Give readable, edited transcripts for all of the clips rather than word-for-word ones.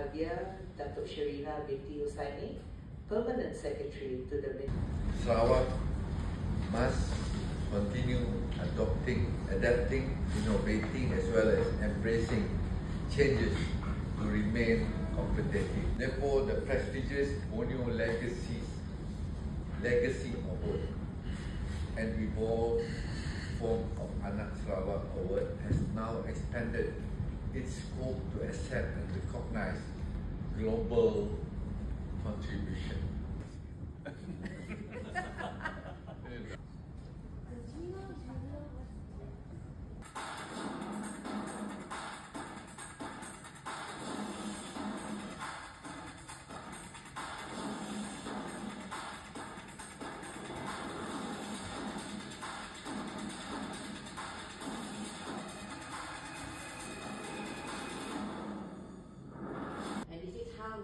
Bahagia Datuk Sherina binti Husaini, Permanent Secretary to the Ministry. Sarawak must continue adapting, innovating as well as embracing changes to remain competitive. Therefore, the prestigious Borneo Legacy Award and evolved form of Anak Sarawak Award has now expanded its scope to accept and recognize global contribution.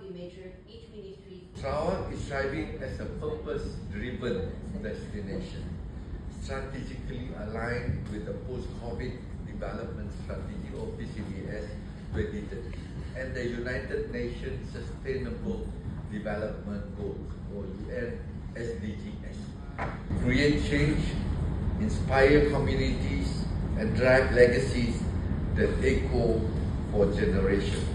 We measure each ministry. Sarawak is striving as a purpose-driven destination, strategically aligned with the post-COVID development strategy or PCDS 2030 and the United Nations Sustainable Development Goals or UN SDGs. Create change, inspire communities, and drive legacies that echo for generations.